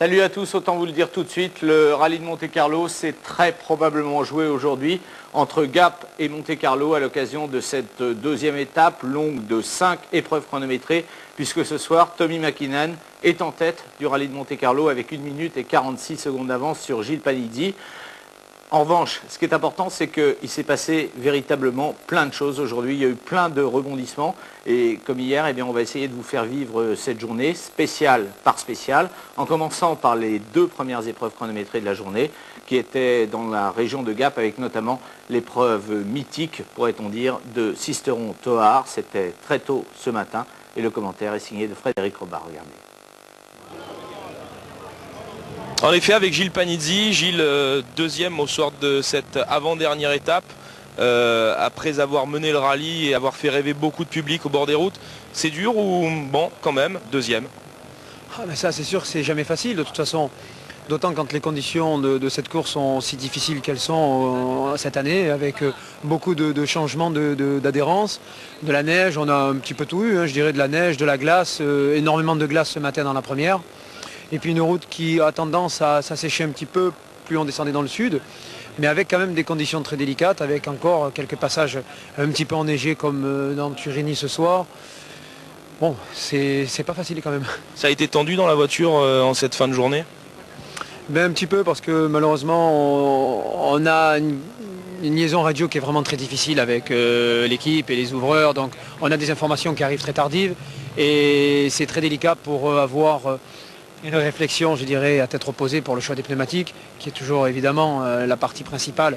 Salut à tous, autant vous le dire tout de suite, le rallye de Monte-Carlo s'est très probablement joué aujourd'hui entre Gap et Monte-Carlo à l'occasion de cette deuxième étape longue de 5 épreuves chronométrées, puisque ce soir, Tommy McKinnon est en tête du rallye de Monte-Carlo avec 1 minute et 46 secondes d'avance sur Gilles Panizzi. En revanche, ce qui est important, c'est qu'il s'est passé véritablement plein de choses aujourd'hui. Il y a eu plein de rebondissements. Et comme hier, eh bien, on va essayer de vous faire vivre cette journée spéciale par spéciale, en commençant par les 2 premières épreuves chronométrées de la journée, qui étaient dans la région de Gap, avec notamment l'épreuve mythique, pourrait-on dire, de Sisteron-Thoard. C'était très tôt ce matin. Et le commentaire est signé de Frédéric Robard. Regardez. En effet, avec Gilles Panizzi, Gilles deuxième au soir de cette avant-dernière étape, après avoir mené le rallye et avoir fait rêver beaucoup de public au bord des routes. C'est dur ou bon, quand même, deuxième? Mais ça, c'est sûr que c'est jamais facile de toute façon. D'autant quand les conditions de cette course sont si difficiles qu'elles sont cette année, avec beaucoup de changements d'adhérence, de la neige, on a un petit peu tout eu, hein, je dirais de la neige, de la glace, énormément de glace ce matin dans la première. Et puis une route qui a tendance à s'assécher un petit peu plus on descendait dans le sud, mais avec quand même des conditions très délicates, avec encore quelques passages un petit peu enneigés comme dans Turini ce soir. Bon, c'est pas facile quand même. Ça a été tendu dans la voiture en cette fin de journée? Ben, un petit peu parce que malheureusement on a une liaison radio qui est vraiment très difficile avec l'équipe et les ouvreurs, donc on a des informations qui arrivent très tardives et c'est très délicat pour avoir une réflexion, je dirais, à tête reposée pour le choix des pneumatiques, qui est toujours évidemment la partie principale.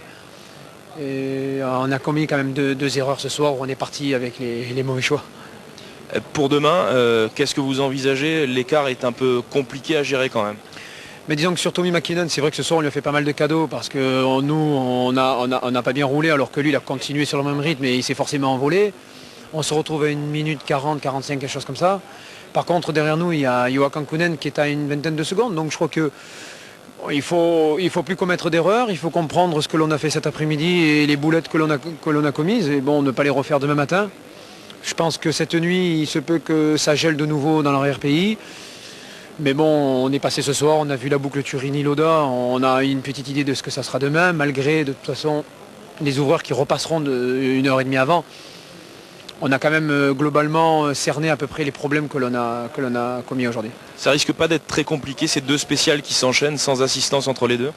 Et on a commis quand même deux erreurs ce soir où on est parti avec les mauvais choix. Pour demain, qu'est-ce que vous envisagez? L'écart est un peu compliqué à gérer quand même. Mais disons que sur Tommy McKinnon, c'est vrai que ce soir on lui a fait pas mal de cadeaux parce que nous, on n'a pas bien roulé alors que lui il a continué sur le même rythme et il s'est forcément envolé. On se retrouve à 1 minute 40, 45, quelque chose comme ça. Par contre, derrière nous, il y a Johan Kankkunen qui est à une vingtaine de secondes. Donc je crois que il faut plus commettre d'erreurs. Il faut comprendre ce que l'on a fait cet après-midi et les boulettes que l'on a commises. Et bon, ne pas les refaire demain matin. Je pense que cette nuit, il se peut que ça gèle de nouveau dans l'arrière-pays. Mais bon, on est passé ce soir, on a vu la boucle Turini-Loda. On a une petite idée de ce que ça sera demain, malgré de toute façon les ouvreurs qui repasseront une heure et demie avant. On a quand même globalement cerné à peu près les problèmes que l'on a commis aujourd'hui. Ça risque pas d'être très compliqué, ces 2 spéciales qui s'enchaînent sans assistance entre les 2?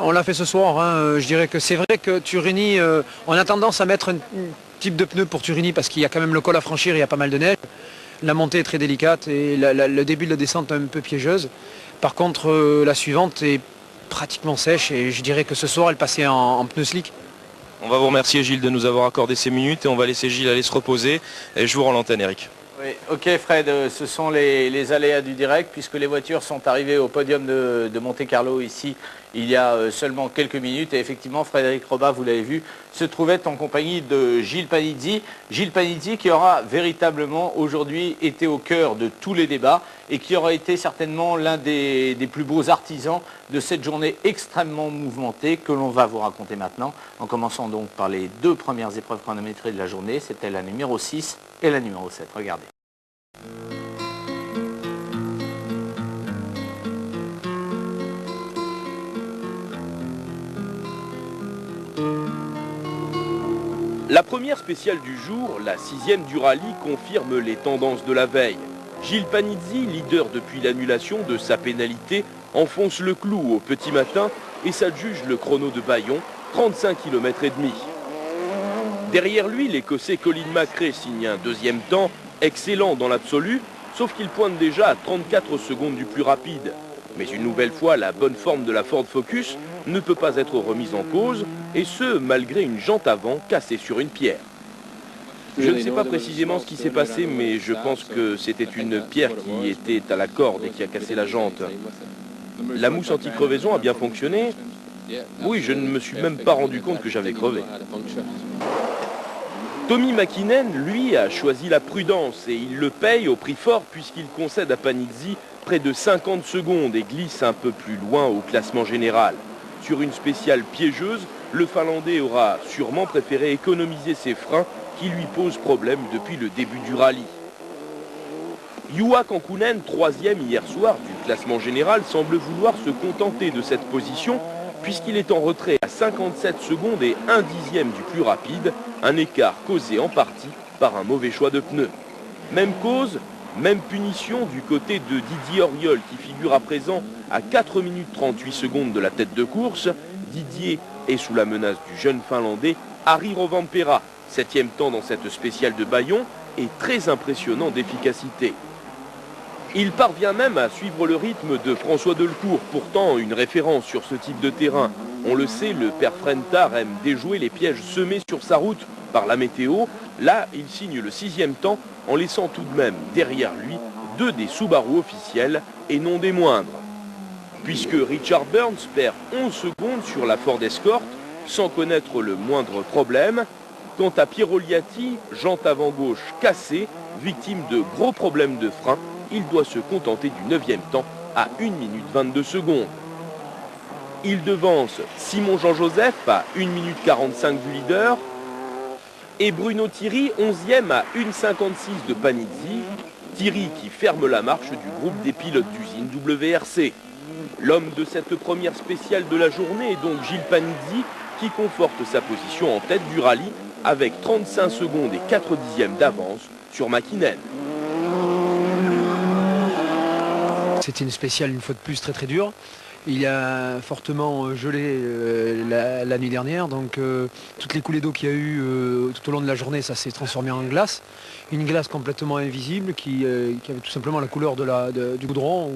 On l'a fait ce soir, hein. Je dirais que c'est vrai que Turini, on a tendance à mettre un type de pneu pour Turini parce qu'il y a quand même le col à franchir, il y a pas mal de neige. La montée est très délicate et le début de la descente est un peu piégeuse. Par contre, la suivante est pratiquement sèche et je dirais que ce soir, elle passait en pneu slick. On va vous remercier Gilles de nous avoir accordé ces minutes et on va laisser Gilles aller se reposer. Et je vous rends l'antenne, Eric. Oui, ok Fred, ce sont les aléas du direct puisque les voitures sont arrivées au podium de Monte-Carlo ici il y a seulement quelques minutes et effectivement Frédéric Robard, vous l'avez vu, se trouvait en compagnie de Gilles Panizzi. Gilles Panizzi qui aura véritablement aujourd'hui été au cœur de tous les débats et qui aura été certainement l'un des plus beaux artisans de cette journée extrêmement mouvementée que l'on va vous raconter maintenant. En commençant donc par les 2 premières épreuves chronométrées de la journée, c'était la numéro 6 et la numéro 7. Regardez. La première spéciale du jour, la 6e du rallye, confirme les tendances de la veille. Gilles Panizzi, leader depuis l'annulation de sa pénalité, enfonce le clou au petit matin et s'adjuge le chrono de Bayon, 35 km et demi. Derrière lui, l'Écossais Colin McRae signe un 2e temps, excellent dans l'absolu, sauf qu'il pointe déjà à 34 secondes du plus rapide. Mais une nouvelle fois, la bonne forme de la Ford Focus ne peut pas être remise en cause, et ce, malgré une jante avant cassée sur une pierre. Je ne sais pas précisément ce qui s'est passé, mais je pense que c'était une pierre qui était à la corde et qui a cassé la jante. La mousse anti-crevaison a bien fonctionné. Oui, je ne me suis même pas rendu compte que j'avais crevé. Tommy McKinnon, lui, a choisi la prudence et il le paye au prix fort puisqu'il concède à Panizzi près de 50 secondes et glisse un peu plus loin au classement général. Sur une spéciale piégeuse, le Finlandais aura sûrement préféré économiser ses freins qui lui posent problème depuis le début du rallye. Juha Kankkunen, 3e hier soir du classement général, semble vouloir se contenter de cette position puisqu'il est en retrait à 57 secondes et 1/10 du plus rapide, un écart causé en partie par un mauvais choix de pneus. Même cause, même punition du côté de Didier Auriol qui figure à présent à 4 minutes 38 secondes de la tête de course. Didier est sous la menace du jeune Finlandais Harri Rovanperä, 7e temps dans cette spéciale de Bayon et très impressionnant d'efficacité. Il parvient même à suivre le rythme de François Delcourt, pourtant une référence sur ce type de terrain. On le sait, le père Frentard aime déjouer les pièges semés sur sa route par la météo. Là, il signe le 6e temps en laissant tout de même derrière lui 2 des Subaru officiels et non des moindres. Puisque Richard Burns perd 11 secondes sur la Ford Escort sans connaître le moindre problème. Quant à Piero Liatti, jante avant gauche cassée, victime de gros problèmes de frein, il doit se contenter du 9e temps à 1 minute 22 secondes. Il devance Simon Jean-Joseph à 1 minute 45 du leader et Bruno Thierry 11e à 1,56 de Panizzi. Thierry qui ferme la marche du groupe des pilotes d'usine WRC. L'homme de cette première spéciale de la journée est donc Gilles Panizzi qui conforte sa position en tête du rallye avec 35 secondes et 4/10 d'avance sur Mäkinen. C'était une spéciale, une fois de plus, très dure. Il a fortement gelé la nuit dernière, donc toutes les coulées d'eau qu'il y a eu tout au long de la journée, ça s'est transformé en glace. Une glace complètement invisible qui avait tout simplement la couleur du goudron,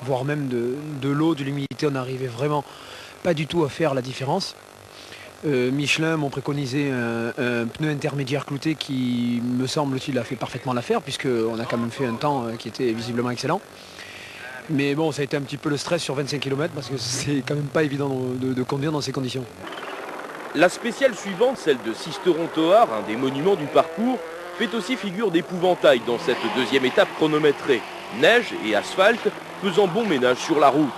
voire même de l'eau, de l'humidité. On n'arrivait vraiment pas du tout à faire la différence. Michelin m'ont préconisé un pneu intermédiaire clouté qui, me semble-t-il, a fait parfaitement l'affaire, puisqu'on a quand même fait un temps qui était visiblement excellent. Mais bon, ça a été un petit peu le stress sur 25 km parce que c'est quand même pas évident de conduire dans ces conditions. La spéciale suivante, celle de Sisteron-Toart, un des monuments du parcours, fait aussi figure d'épouvantail dans cette deuxième étape chronométrée. Neige et asphalte faisant bon ménage sur la route.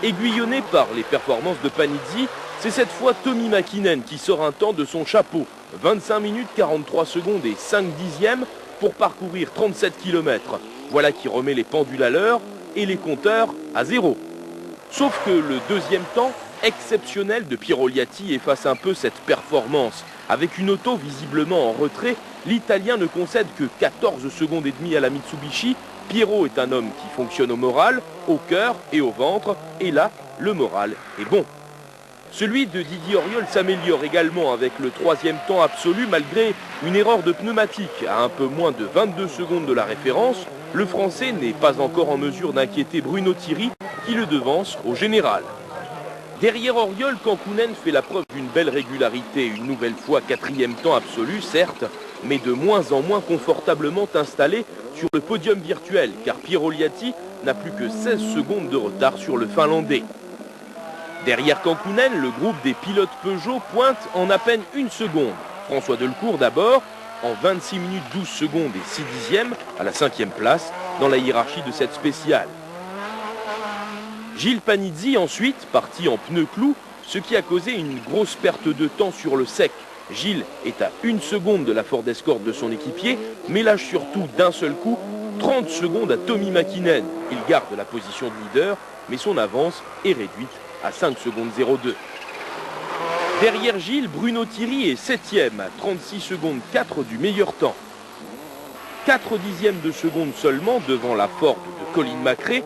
Aiguillonné par les performances de Panizzi, c'est cette fois Tommi Mäkinen qui sort un temps de son chapeau. 25 minutes 43 secondes et 5/10 pour parcourir 37 km. Voilà qui remet les pendules à l'heure et les compteurs à 0. Sauf que le deuxième temps exceptionnel de Piero Liatti efface un peu cette performance. Avec une auto visiblement en retrait, l'Italien ne concède que 14 secondes et demie à la Mitsubishi. Piero est un homme qui fonctionne au moral, au cœur et au ventre, et là, le moral est bon. Celui de Didier Auriol s'améliore également avec le 3e temps absolu malgré une erreur de pneumatique à un peu moins de 22 secondes de la référence. Le Français n'est pas encore en mesure d'inquiéter Bruno Thierry qui le devance au général. Derrière Auriol, Kankkunen fait la preuve d'une belle régularité, une nouvelle fois 4e temps absolu certes, mais de moins en moins confortablement installé sur le podium virtuel car Piero Liatti n'a plus que 16 secondes de retard sur le Finlandais. Derrière Kankkunen, le groupe des pilotes Peugeot pointe en à peine 1 seconde. François Delcourt d'abord, en 26 minutes 12 secondes et 6/10 à la 5e place dans la hiérarchie de cette spéciale. Gilles Panizzi ensuite, parti en pneu clou, ce qui a causé une grosse perte de temps sur le sec. Gilles est à 1 seconde de la Ford Escort de son équipier, mais lâche surtout d'un seul coup 30 secondes à Tommi Mäkinen. Il garde la position de leader, mais son avance est réduite à 5 secondes 02. Derrière Gilles, Bruno Thierry est 7e à 36 secondes 4 du meilleur temps. 4/10 de seconde seulement devant la Ford de Colin McRae.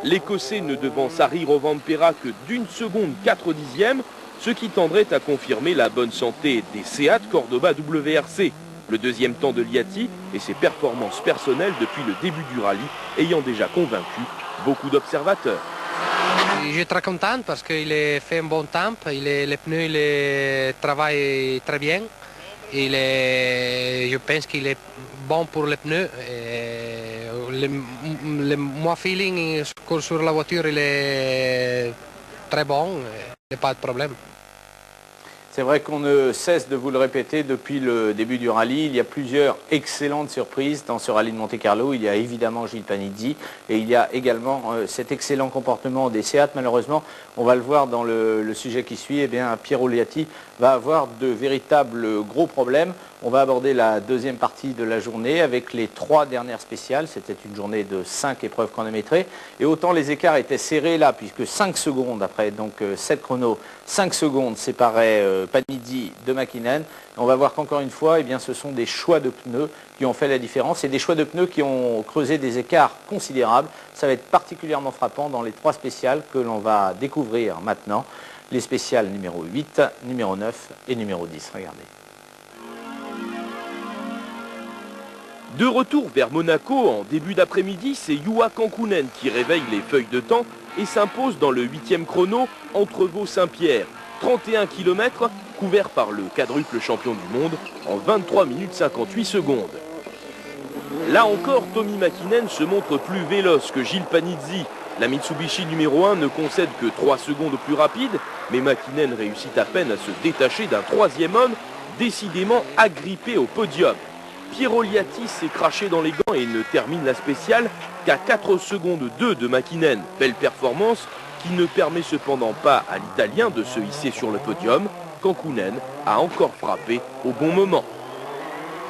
L'Écossais ne devance Harri Rovanperä que d'1 seconde 4/10, ce qui tendrait à confirmer la bonne santé des Seat Cordoba WRC. Le deuxième temps de Liatti et ses performances personnelles depuis le début du rallye ayant déjà convaincu beaucoup d'observateurs. Je suis très content parce qu'il a fait un bon temps, les pneus travaillent très bien, je pense qu'il est bon pour les pneus. Mon feeling sur la voiture il est très bon, il n'y a pas de problème. C'est vrai qu'on ne cesse de vous le répéter depuis le début du rallye. Il y a plusieurs excellentes surprises dans ce rallye de Monte-Carlo. Il y a évidemment Gilles Panizzi et il y a également cet excellent comportement des Seat. Malheureusement, on va le voir dans le sujet qui suit, eh bien, Piero Liatti va avoir de véritables gros problèmes. On va aborder la deuxième partie de la journée avec les 3 dernières spéciales. C'était une journée de 5 épreuves chronométrées. Et autant les écarts étaient serrés là, puisque 5 secondes après, donc 7 chronos, 5 secondes séparaient Panizzi de Mäkinen. On va voir qu'encore une fois, eh bien, ce sont des choix de pneus qui ont fait la différence et des choix de pneus qui ont creusé des écarts considérables. Ça va être particulièrement frappant dans les 3 spéciales que l'on va découvrir maintenant. Les spéciales numéro 8, numéro 9 et numéro 10. Regardez. De retour vers Monaco en début d'après-midi, c'est Juha Kankkunen qui réveille les feuilles de temps et s'impose dans le 8e chrono Entrevaux-Saint-Pierre. 31 km couvert par le quadruple champion du monde en 23 minutes 58 secondes. Là encore, Tommi Mäkinen se montre plus véloce que Gilles Panizzi. La Mitsubishi numéro 1 ne concède que 3 secondes plus rapide, mais Mäkinen réussit à peine à se détacher d'un 3e homme décidément agrippé au podium. Piero Liatti s'est craché dans les gants et ne termine la spéciale qu'à 4 secondes 2 de Mäkinen. Belle performance qui ne permet cependant pas à l'Italien de se hisser sur le podium. Kankkunen a encore frappé au bon moment.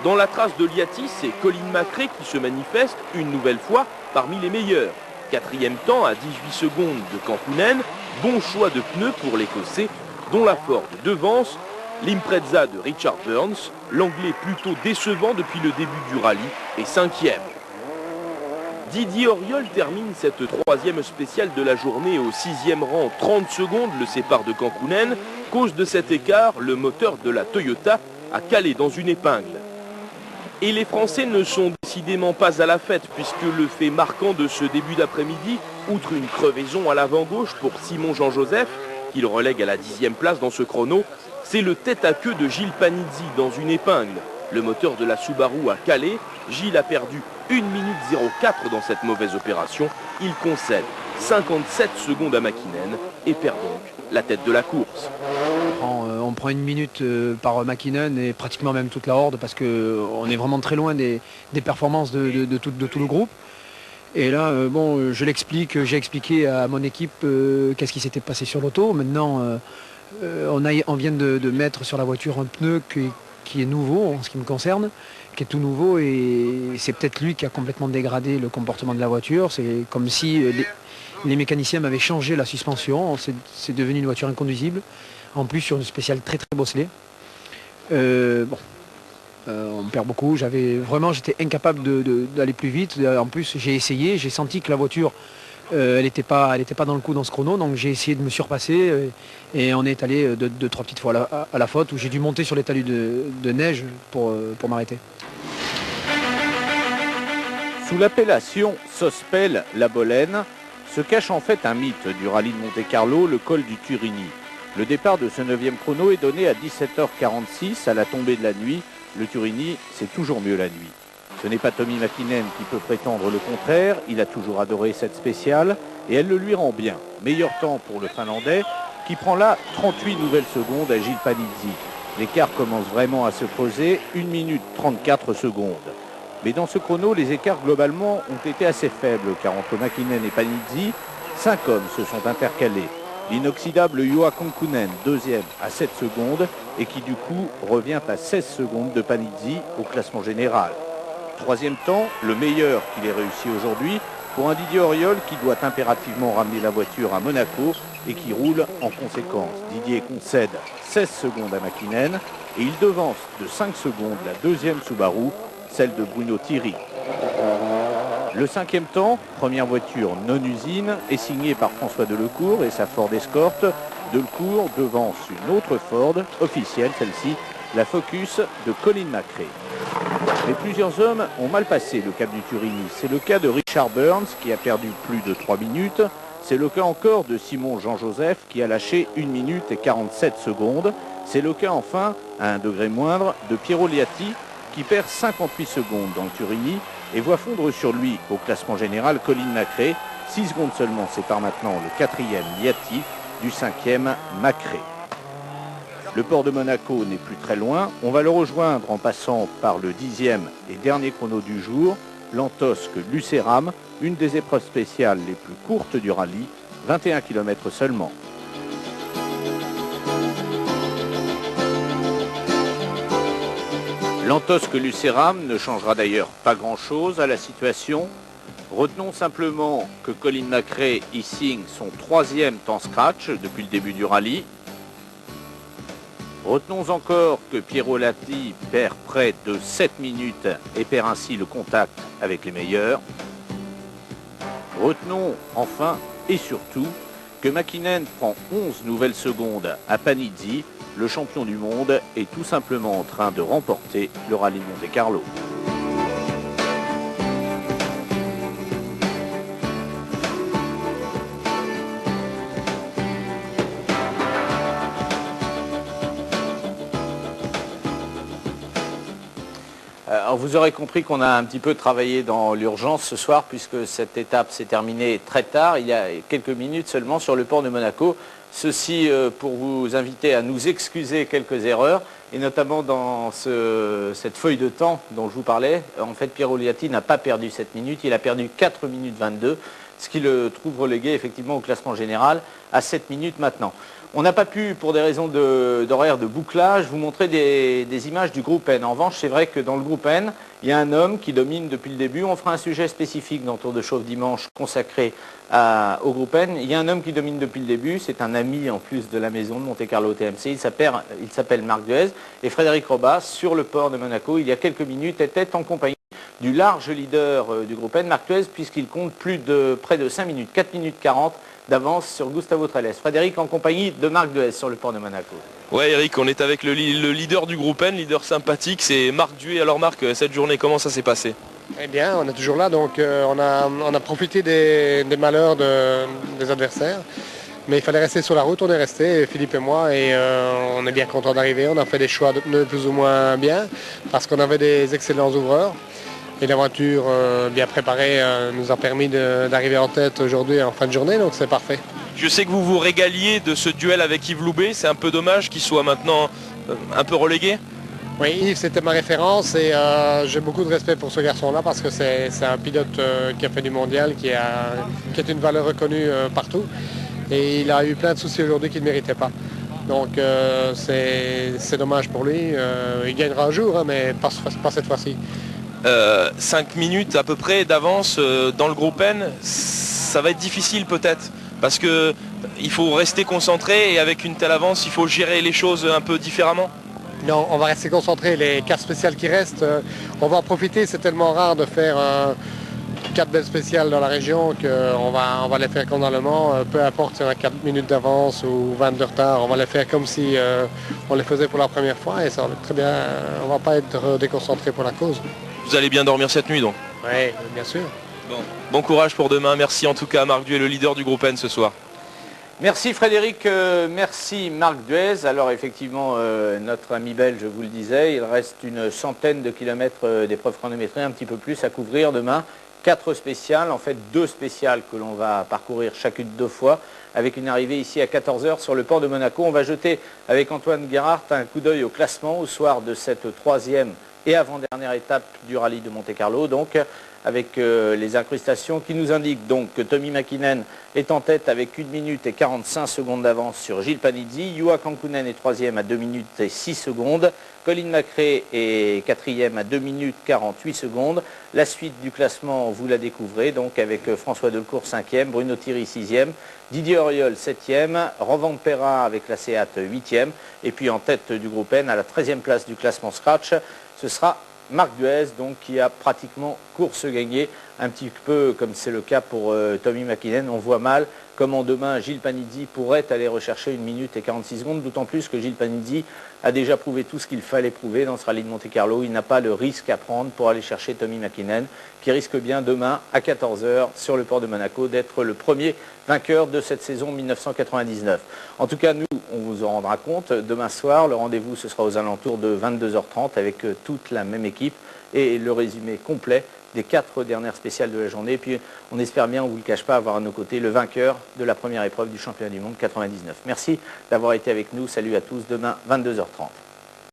Dans la trace de Liatti, c'est Colin McRae qui se manifeste une nouvelle fois parmi les meilleurs. 4e temps à 18 secondes de Kankkunen. Bon choix de pneus pour l'Écossais dont la Ford devance l'Impreza de Richard Burns, l'Anglais plutôt décevant depuis le début du rallye, est 5e. Didier Auriol termine cette 3e spéciale de la journée au 6e rang. 30 secondes le séparent de Kankkunen. Cause de cet écart, le moteur de la Toyota a calé dans une épingle. Et les Français ne sont décidément pas à la fête puisque le fait marquant de ce début d'après-midi, outre une crevaison à l'avant-gauche pour Simon Jean-Joseph, qu'il relègue à la 10e place dans ce chrono, c'est le tête-à-queue de Gilles Panizzi dans une épingle. Le moteur de la Subaru a calé. Gilles a perdu 1 minute 04 dans cette mauvaise opération. Il concède 57 secondes à Mäkinen et perd donc la tête de la course. On prend 1 minute par Mäkinen et pratiquement même toute la horde parce qu'on est vraiment très loin des performances de tout le groupe. Et là, bon, j'ai expliqué à mon équipe qu'est-ce qui s'était passé sur l'auto. Maintenant, on vient de mettre sur la voiture un pneu qui est nouveau en ce qui me concerne, qui est tout nouveau et c'est peut-être lui qui a complètement dégradé le comportement de la voiture. C'est comme si les mécaniciens m'avaient changé la suspension, c'est devenu une voiture inconduisible. En plus sur une spéciale très très bosselée. On perd beaucoup, j'étais incapable d'aller plus vite. En plus j'ai essayé, j'ai senti que la voiture elle n'était pas dans le coup dans ce chrono, donc j'ai essayé de me surpasser et on est allé 2-3 petites fois à la faute où j'ai dû monter sur les talus de neige pour m'arrêter. Sous l'appellation Sospel-la-Bolène se cache en fait un mythe du rallye de Monte-Carlo, le col du Turini. Le départ de ce 9e chrono est donné à 17h46 à la tombée de la nuit. Le Turini, c'est toujours mieux la nuit. Ce n'est pas Tommi Mäkinen qui peut prétendre le contraire, il a toujours adoré cette spéciale et elle le lui rend bien. Meilleur temps pour le Finlandais qui prend là 38 nouvelles secondes à Gilles Panizzi. L'écart commence vraiment à se creuser, 1 minute 34 secondes. Mais dans ce chrono, les écarts globalement ont été assez faibles car entre Mäkinen et Panizzi, 5 hommes se sont intercalés. L'inoxydable Juha Kankkunen, 2e à 7 secondes et qui du coup revient à 16 secondes de Panizzi au classement général. 3e temps, le meilleur qu'il ait réussi aujourd'hui pour un Didier Auriol qui doit impérativement ramener la voiture à Monaco et qui roule en conséquence. Didier concède 16 secondes à Mäkinen et il devance de 5 secondes la 2e Subaru, celle de Bruno Thierry. Le 5e temps, première voiture non-usine, est signé par François Delecourt et sa Ford Escort. Delecourt devance une autre Ford, officielle celle-ci, la Focus de Colin McRae. Mais plusieurs hommes ont mal passé le cap du Turini. C'est le cas de Richard Burns qui a perdu plus de 3 minutes. C'est le cas encore de Simon Jean-Joseph qui a lâché 1 minute et 47 secondes. C'est le cas enfin, à un degré moindre, de Piero Liatti qui perd 58 secondes dans le Turini et voit fondre sur lui au classement général Colin McRae. 6 secondes seulement sépare maintenant le 4e Liatti du 5e McRae. Le port de Monaco n'est plus très loin. On va le rejoindre en passant par le 10e et dernier chrono du jour, l'Antosque-Lucéram, une des épreuves spéciales les plus courtes du rallye, 21 km seulement. L'Antosque Lucéram ne changera d'ailleurs pas grand-chose à la situation. Retenons simplement que Colin McRae y signe son 3e temps scratch depuis le début du rallye. Retenons encore que Piero Lati perd près de 7 minutes et perd ainsi le contact avec les meilleurs. Retenons enfin et surtout que Mäkinen prend 11 nouvelles secondes à Panizzi. Le champion du monde est tout simplement en train de remporter le rallye de Monte-Carlo. Alors vous aurez compris qu'on a un petit peu travaillé dans l'urgence ce soir puisque cette étape s'est terminée très tard, il y a quelques minutes seulement sur le port de Monaco. Ceci pour vous inviter à nous excuser quelques erreurs et notamment dans cette feuille de temps dont je vous parlais. En fait, Piero Lati n'a pas perdu 7 minutes, il a perdu 4 minutes 22, ce qui le trouve relégué effectivement au classement général à 7 minutes maintenant. On n'a pas pu, pour des raisons d'horaire de bouclage, vous montrer des images du groupe N. En revanche, c'est vrai que dans le groupe N, il y a un homme qui domine depuis le début. On fera un sujet spécifique dans Tour de Chauffe dimanche consacré au groupe N. Il y a un homme qui domine depuis le début. C'est un ami en plus de la maison de Monte-Carlo TMC. Il s'appelle Marc Duez. Et Frédéric Robas, sur le port de Monaco, il y a quelques minutes, était en compagnie du large leader du groupe N, Marc Duez, puisqu'il compte près de 5 minutes, 4 minutes 40 d'avance sur Gustavo Trelles. Frédéric en compagnie de Marc Duez sur le port de Monaco. Ouais Eric, on est avec le leader du groupe N, leader sympathique, c'est Marc Duez. Alors Marc, cette journée, comment ça s'est passé? Eh bien, on est toujours là, donc on a profité des malheurs des adversaires. Mais il fallait rester sur la route, on est resté, Philippe et moi, et on est bien content d'arriver. On a fait des choix de pneus plus ou moins bien, parce qu'on avait des excellents ouvreurs. Et la voiture bien préparée nous a permis d'arriver en tête aujourd'hui en fin de journée, donc c'est parfait. Je sais que vous vous régaliez de ce duel avec Yves Loubet, c'est un peu dommage qu'il soit maintenant un peu relégué. Oui, Yves, c'était ma référence et j'ai beaucoup de respect pour ce garçon-là parce que c'est un pilote qui a fait du mondial, qui est une valeur reconnue partout. Et il a eu plein de soucis aujourd'hui qu'il ne méritait pas. Donc c'est dommage pour lui. Il gagnera un jour, hein, mais pas cette fois-ci. 5 minutes à peu près d'avance dans le groupe N, ça va être difficile peut-être parce que il faut rester concentré et avec une telle avance il faut gérer les choses un peu différemment. Non, on va rester concentré. Les 4 spéciales qui restent, on va en profiter. C'est tellement rare de faire 4 belles spéciales dans la région qu'on va les faire comme dans le Mans. Peu importe si on a 4 minutes d'avance ou 20 de retard, on va les faire comme si on les faisait pour la première fois et ça va être très bien. On ne va pas être déconcentré pour la cause. Vous allez bien dormir cette nuit donc? Oui, bien sûr. Bon courage pour demain. Merci en tout cas à Marc Duez, le leader du groupe N ce soir. Merci Frédéric, merci Marc Duez. Alors effectivement, notre ami belge, je vous le disais, il reste une centaine de kilomètres d'épreuves chronométrées, un petit peu plus à couvrir demain. 4 spéciales, en fait 2 spéciales que l'on va parcourir chacune 2 fois, avec une arrivée ici à 14 h sur le port de Monaco. On va jeter avec Antoine Gerhardt un coup d'œil au classement au soir de cette 3e et avant-dernière étape du rallye de Monte-Carlo, donc avec les incrustations qui nous indiquent donc que Tommi Mäkinen est en tête avec 1 minute et 45 secondes d'avance sur Gilles Panizzi, Juha Kankkunen est 3e à 2 minutes et 6 secondes, Colin McRae est 4e à 2 minutes 48 secondes. La suite du classement, vous la découvrez, donc avec François Delcourt 5e, Bruno Thierry 6e, Didier Auriol 7e, Rovan Perra avec la Seat 8e, et puis en tête du groupe N à la 13e place du classement Scratch, ce sera Marc Duez, donc, qui a pratiquement course gagnée, un petit peu comme c'est le cas pour Tommi Mäkinen. On voit mal comment demain Gilles Panizzi pourrait aller rechercher 1 minute et 46 secondes, d'autant plus que Gilles Panizzi a déjà prouvé tout ce qu'il fallait prouver dans ce rallye de Monte-Carlo. Il n'a pas le risque à prendre pour aller chercher Tommi Mäkinen, qui risque bien demain à 14 h sur le port de Monaco d'être le premier vainqueur de cette saison 1999. En tout cas, nous, on vous en rendra compte demain soir. Le rendez-vous, ce sera aux alentours de 22 h 30 avec toute la même équipe et le résumé complet des 4 dernières spéciales de la journée. Et puis, on espère bien, on ne vous le cache pas, avoir à nos côtés le vainqueur de la première épreuve du championnat du monde 99. Merci d'avoir été avec nous. Salut à tous. Demain, 22 h 30.